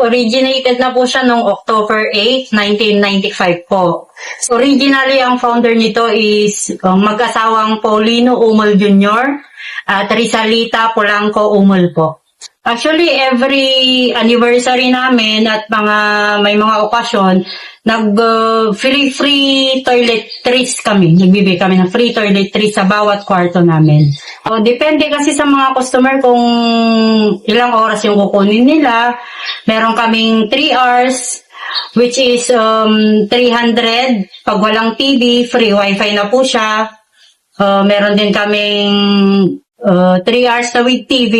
originated na po siya noong October 8, 1995 po. Originally, ang founder nito is mag-asawang Paulino Umol Jr. at Rizalita Polanco Umol po. Actually, every anniversary namin at may mga okasyon, free toiletries kami. Nagbibigay kami ng free toiletries sa bawat kwarto namin. Depende kasi sa mga customer kung ilang oras yung kukunin nila. Meron kaming 3 hours, which is 300. Pag walang TV, free wifi na po siya. Meron din kaming 3 hours na with TV.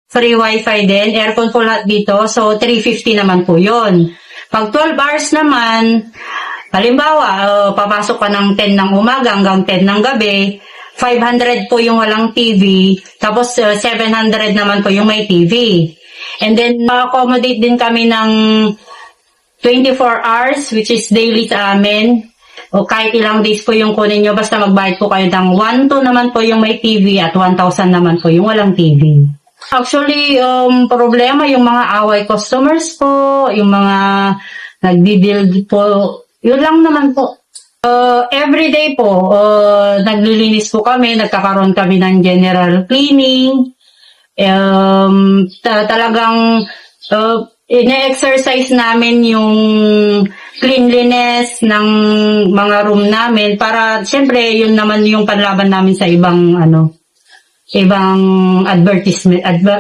Free wifi din, aircon po lahat dito, so 350 naman po yun. Pag 12 hours naman, halimbawa, papasok ka ng 10 ng umaga hanggang 10 ng gabi, 500 po yung walang TV, tapos 700 naman po yung may TV. And then, ma-accommodate din kami ng 24 hours, which is daily sa amin. O kahit ilang days po yung kunin nyo, basta magbayad po kayo ng 1,200 naman po yung may TV at 1,000 naman po yung walang TV. Actually, problema yung mga away customers po, yung mga nagdi-build po, yun lang naman po. Everyday po, naglilinis po kami, nagkakaroon kami ng general cleaning. Talagang ine-exercise namin yung cleanliness ng mga room namin para siyempre yun naman yung panlaban namin sa ibang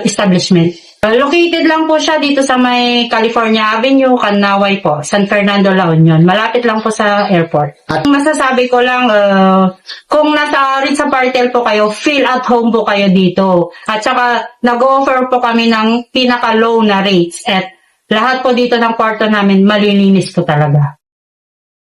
establishment. Located lang po siya dito sa may California Avenue, Canaway po, San Fernando, La Union. Malapit lang po sa airport. At masasabi ko lang, kung nasa Ritz Partel po kayo, feel at home po kayo dito. At saka, nag-offer po kami ng pinaka-low na rates. At lahat po dito ng kwarto namin, malilinis po talaga.